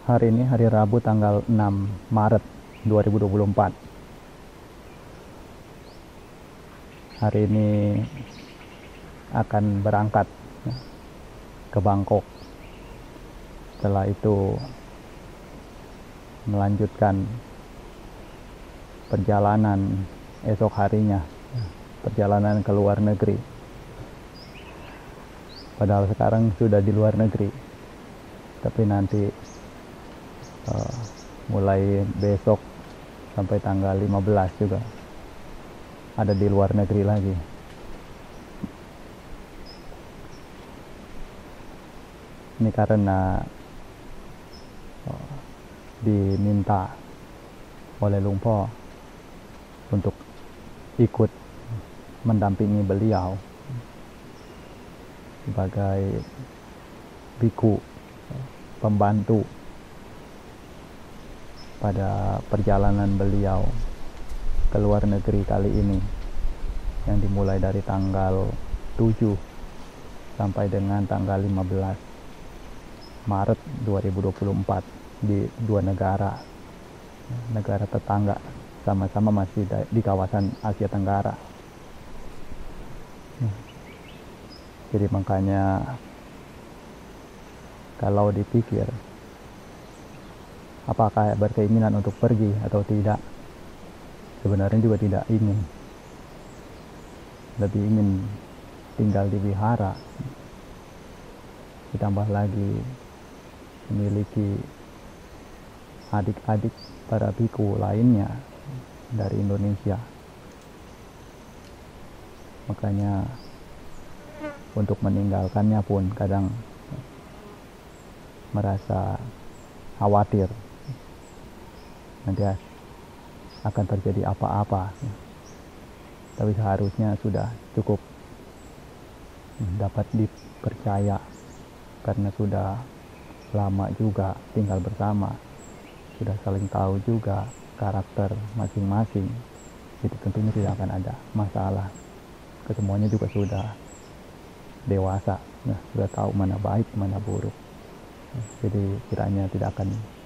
Hari ini hari Rabu tanggal 6 Maret 2024. Hari ini akan berangkat ke Bangkok. Setelah itu melanjutkan perjalanan esok harinya, perjalanan ke luar negeri. Padahal sekarang sudah di luar negeri, tapi nanti mulai besok sampai tanggal 15 juga ada di luar negeri lagi. Ini karena diminta oleh Luang Por untuk ikut mendampingi beliau sebagai biku pembantu pada perjalanan beliau ke luar negeri kali ini, yang dimulai dari tanggal 7 sampai dengan tanggal 15 Maret 2024 di dua negara tetangga, sama-sama masih di kawasan Asia Tenggara. Jadi makanya kalau dipikir apakah berkeinginan untuk pergi atau tidak, sebenarnya juga tidak ingin. Lebih ingin tinggal di wihara, ditambah lagi memiliki adik-adik para biku lainnya dari Indonesia. Makanya untuk meninggalkannya pun kadang merasa khawatir nanti akan terjadi apa-apa. Tapi seharusnya sudah cukup dapat dipercaya, karena sudah lama juga tinggal bersama, sudah saling tahu juga karakter masing-masing. Jadi tentunya tidak akan ada masalah. Kesemuanya juga sudah dewasa, sudah tahu mana baik mana buruk. Jadi kiranya tidak akan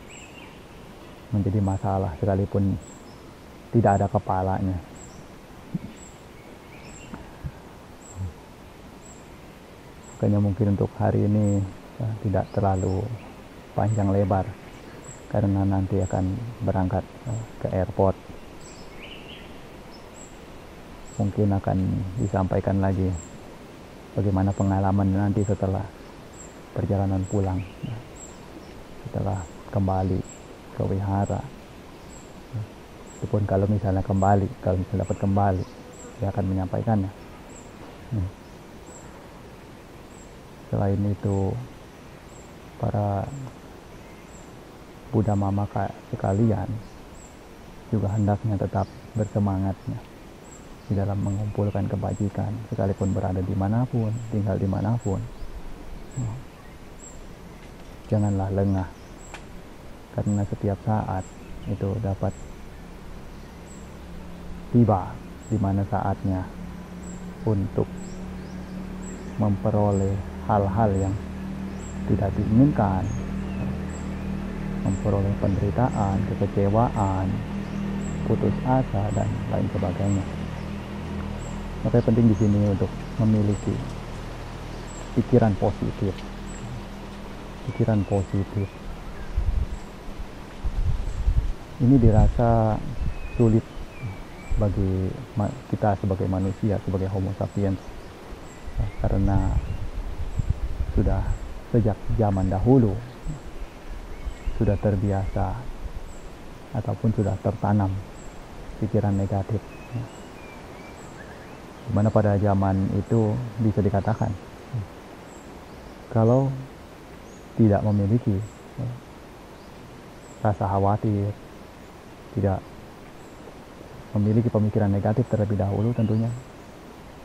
menjadi masalah sekalipun tidak ada kepalanya. Makanya mungkin untuk hari ini tidak terlalu panjang lebar, karena nanti akan berangkat ke airport. Mungkin akan disampaikan lagi bagaimana pengalaman nanti setelah perjalanan pulang, setelah kembali ke wihara. Meskipun kalau misalnya dapat kembali, dia akan menyampaikannya. Selain itu, para Buddha Mama sekalian juga hendaknya tetap bersemangatnya di dalam mengumpulkan kebajikan, sekalipun berada dimanapun, tinggal dimanapun. Janganlah lengah, karena setiap saat itu dapat tiba di mana saatnya untuk memperoleh hal-hal yang tidak diinginkan, memperoleh penderitaan, kekecewaan, putus asa, dan lain sebagainya. Maka penting di sini untuk memiliki pikiran positif. Pikiran positif ini dirasa sulit bagi kita sebagai manusia, sebagai Homo sapiens, karena sudah sejak zaman dahulu sudah terbiasa ataupun sudah tertanam pikiran negatif, dimana pada zaman itu bisa dikatakan kalau tidak memiliki rasa khawatir, tidak memiliki pemikiran negatif terlebih dahulu, tentunya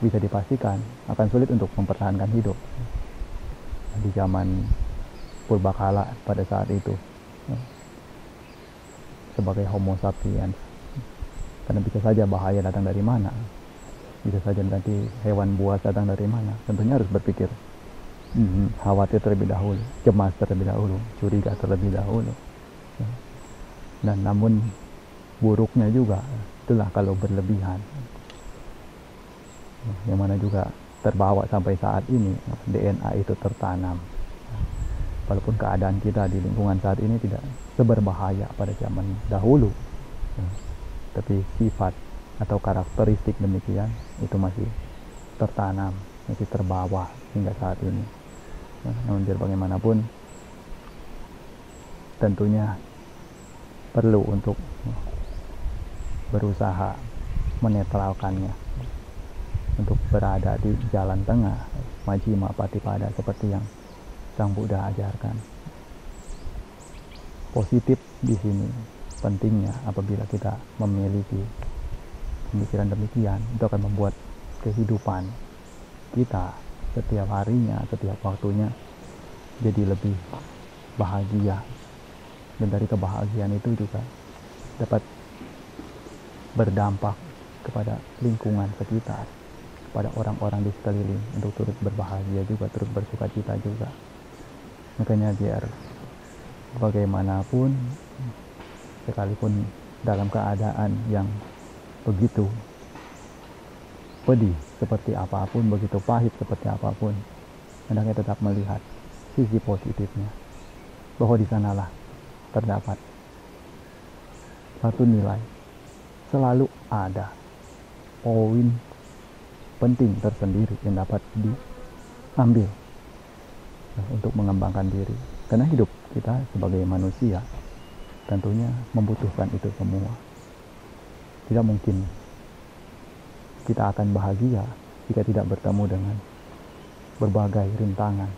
bisa dipastikan akan sulit untuk mempertahankan hidup di zaman purbakala pada saat itu sebagai Homo sapiens. Karena bisa saja bahaya datang dari mana, bisa saja nanti hewan buas datang dari mana. Tentunya harus berpikir khawatir terlebih dahulu, cemas terlebih dahulu, curiga terlebih dahulu. Dan namun buruknya juga itulah kalau berlebihan, yang mana juga terbawa sampai saat ini. DNA itu tertanam, walaupun keadaan kita di lingkungan saat ini tidak seberbahaya pada zaman dahulu, tapi sifat atau karakteristik demikian itu masih tertanam, masih terbawa hingga saat ini. Namun biar bagaimanapun tentunya perlu untuk berusaha menetralkannya, untuk berada di jalan tengah, majjhima patipada, seperti yang Sang Buddha ajarkan. Positif di sini pentingnya apabila kita memiliki pemikiran demikian, itu akan membuat kehidupan kita setiap harinya, setiap waktunya jadi lebih bahagia. Dan dari kebahagiaan itu juga dapat berdampak kepada lingkungan sekitar, kepada orang-orang di sekeliling, untuk turut berbahagia juga, turut bersuka cita juga. Makanya biar bagaimanapun, sekalipun dalam keadaan yang begitu pedih seperti apapun, begitu pahit seperti apapun, hendaknya tetap melihat sisi positifnya, bahwa di sanalah terdapat satu nilai, selalu ada poin penting tersendiri yang dapat diambil untuk mengembangkan diri. Karena hidup kita sebagai manusia tentunya membutuhkan itu semua. Tidak mungkin kita akan bahagia jika tidak bertemu dengan berbagai rintangan,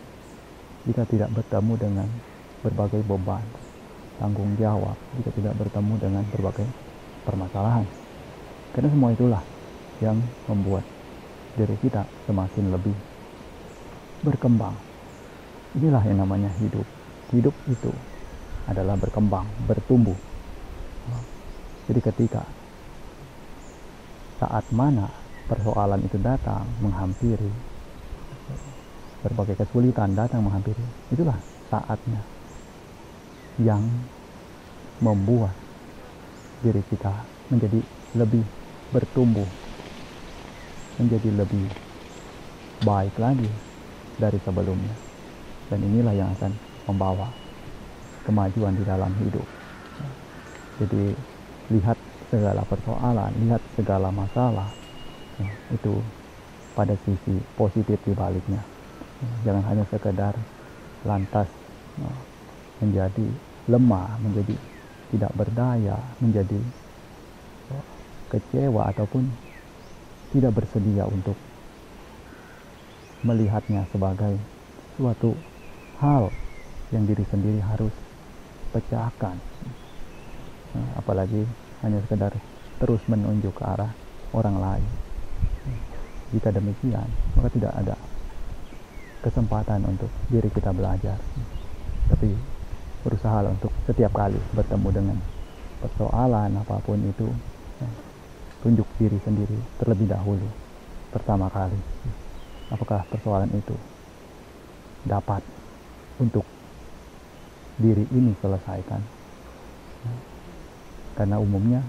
jika tidak bertemu dengan berbagai beban, tanggung jawab, jika tidak bertemu dengan berbagai permasalahan. Karena semua itulah yang membuat diri kita semakin lebih berkembang. Inilah yang namanya hidup. Hidup itu adalah berkembang, bertumbuh. Jadi ketika saat mana persoalan itu datang menghampiri, berbagai kesulitan datang menghampiri, itulah saatnya yang membuat diri kita menjadi lebih bertumbuh, menjadi lebih baik lagi dari sebelumnya. Dan inilah yang akan membawa kemajuan di dalam hidup. Jadi lihat segala persoalan, lihat segala masalah, itu pada sisi positif di baliknya. Jangan hanya sekedar lantas menjadi lemah, menjadi tidak berdaya, menjadi kecewa ataupun tidak bersedia untuk melihatnya sebagai suatu hal yang diri sendiri harus pecahkan. Apalagi hanya sekedar terus menunjuk ke arah orang lain. Jika demikian, maka tidak ada kesempatan untuk diri kita belajar. Tapi berusaha untuk setiap kali bertemu dengan persoalan apapun itu, tunjuk diri sendiri terlebih dahulu. Pertama kali, apakah persoalan itu dapat untuk diri ini selesaikan. Karena umumnya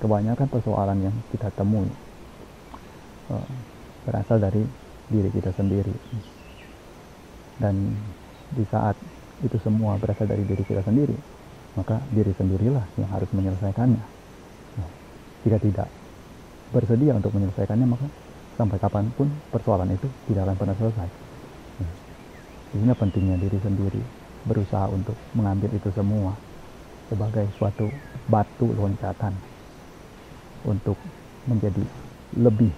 kebanyakan persoalan yang kita temui berasal dari diri kita sendiri. Dan di saat itu semua berasal dari diri kita sendiri, maka diri sendirilah yang harus menyelesaikannya. Jika tidak bersedia untuk menyelesaikannya, maka sampai kapanpun persoalan itu tidak akan pernah selesai. Ini pentingnya diri sendiri berusaha untuk mengambil itu semua sebagai suatu batu loncatan untuk menjadi lebih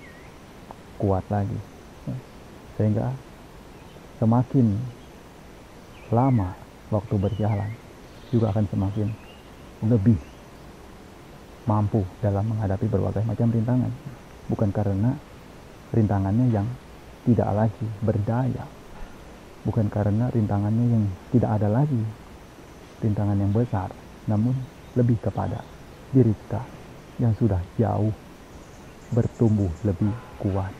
kuat lagi, sehingga semakin lama waktu berjalan juga akan semakin lebih mampu dalam menghadapi berbagai macam rintangan. Bukan karena rintangannya yang tidak lagi berdaya, bukan karena rintangannya yang tidak ada lagi rintangan yang besar, namun lebih kepada diri kita yang sudah jauh bertumbuh lebih kuat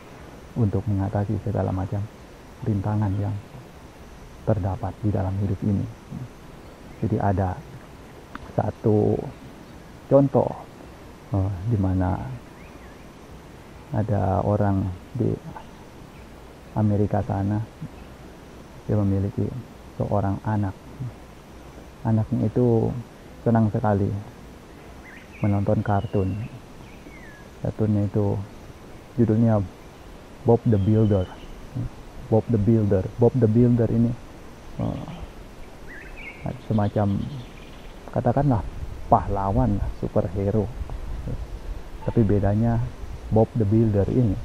untuk mengatasi segala macam rintangan yang terdapat di dalam hidup ini. Jadi ada satu contoh di mana ada orang di Amerika sana, dia memiliki seorang anak. Anaknya itu senang sekali menonton kartun. Kartunnya itu judulnya Bob the Builder. Bob the Builder. Bob the Builder ini semacam, katakanlah, pahlawan, superhero. Tapi bedanya Bob the Builder ini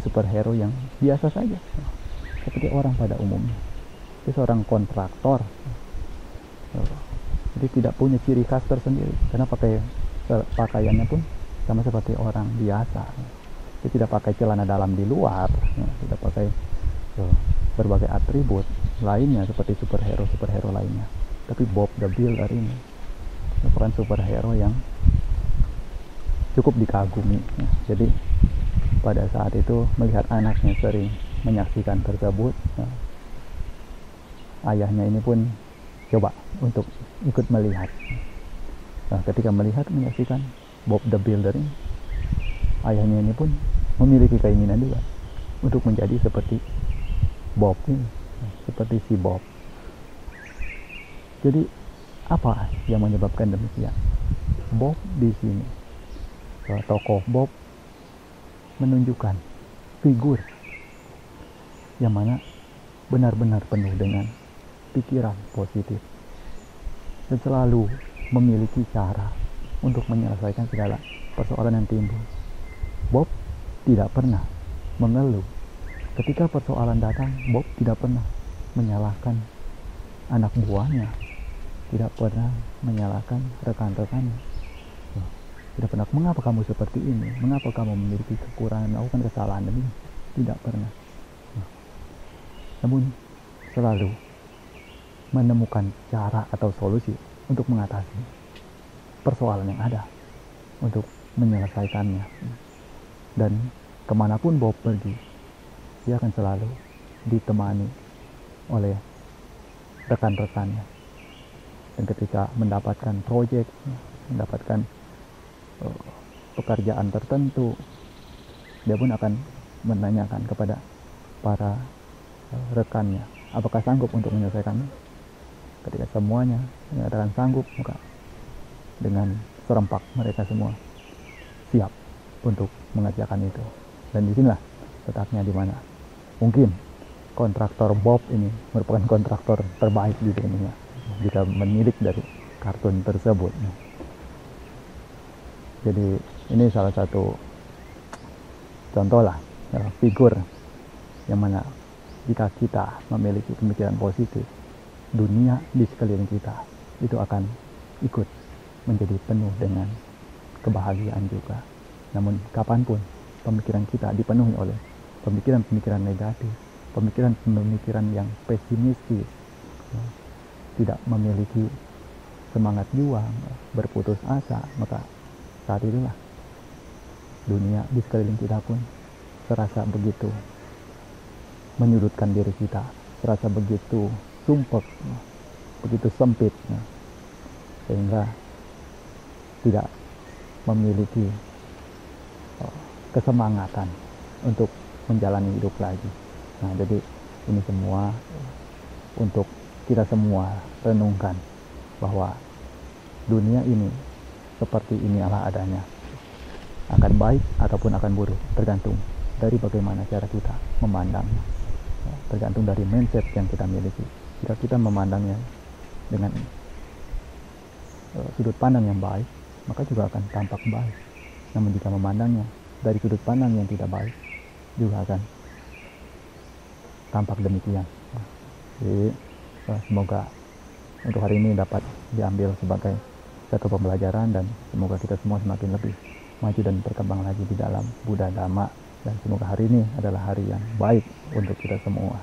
superhero yang biasa saja, seperti orang pada umumnya. Dia seorang kontraktor, jadi tidak punya ciri khas tersendiri, karena pakaiannya pun sama seperti orang biasa. Dia tidak pakai celana dalam di luar, tidak pakai berbagai atribut lainnya seperti superhero lainnya. Tapi Bob the Builder ini merupakan superhero yang cukup dikagumi. Jadi pada saat itu melihat anaknya sering menyaksikan tersebut, ayahnya ini pun coba untuk ikut melihat. Ketika menyaksikan Bob the Builder ini, ayahnya ini pun memiliki keinginan juga untuk menjadi seperti Bob ini, seperti si Bob. Jadi apa yang menyebabkan demikian? Bob di sini, tokoh Bob menunjukkan figur yang mana benar-benar penuh dengan pikiran positif dan selalu memiliki cara untuk menyelesaikan segala persoalan yang timbul. Bob tidak pernah mengeluh. Ketika persoalan datang, Bob tidak pernah menyalahkan anak buahnya, tidak pernah menyalahkan rekan-rekannya. Tidak pernah, mengapa kamu seperti ini? Mengapa kamu memiliki kekurangan, melakukan kesalahan ini? Tidak pernah. Namun selalu menemukan cara atau solusi untuk mengatasi persoalan yang ada, untuk menyelesaikannya. Dan kemanapun Bob pergi, dia akan selalu ditemani oleh rekan-rekannya. Dan ketika mendapatkan proyek, mendapatkan pekerjaan tertentu, dia pun akan menanyakan kepada para rekannya, apakah sanggup untuk menyelesaikannya. Ketika semuanya menyatakan sanggup, maka dengan serempak mereka semua siap untuk mengerjakan itu. Dan disinilah letaknya, di mana mungkin kontraktor Bob ini merupakan kontraktor terbaik di dunia jika menilik dari kartun tersebut. Jadi ini salah satu contoh lah, figur yang mana jika kita memiliki pemikiran positif, dunia di sekeliling kita itu akan ikut menjadi penuh dengan kebahagiaan juga. Namun kapanpun pemikiran kita dipenuhi oleh pemikiran-pemikiran negatif, pemikiran-pemikiran yang pesimistis, tidak memiliki semangat juang, berputus asa, maka saat itulah dunia di sekeliling kita pun serasa begitu menyudutkan diri kita, serasa begitu sumpek, begitu sempit, sehingga tidak memiliki kesemangatan untuk menjalani hidup lagi. Nah, jadi ini semua untuk kita semua renungkan bahwa dunia ini seperti ini adanya, akan baik ataupun akan buruk, tergantung dari bagaimana cara kita memandangnya, tergantung dari mindset yang kita miliki. Jika kita memandangnya dengan sudut pandang yang baik, maka juga akan tampak baik. Namun jika memandangnya dari sudut pandang yang tidak baik, juga akan tampak demikian. Jadi semoga untuk hari ini dapat diambil sebagai satu pembelajaran, dan semoga kita semua semakin lebih maju dan berkembang lagi di dalam Buddha Dhamma, dan semoga hari ini adalah hari yang baik untuk kita semua.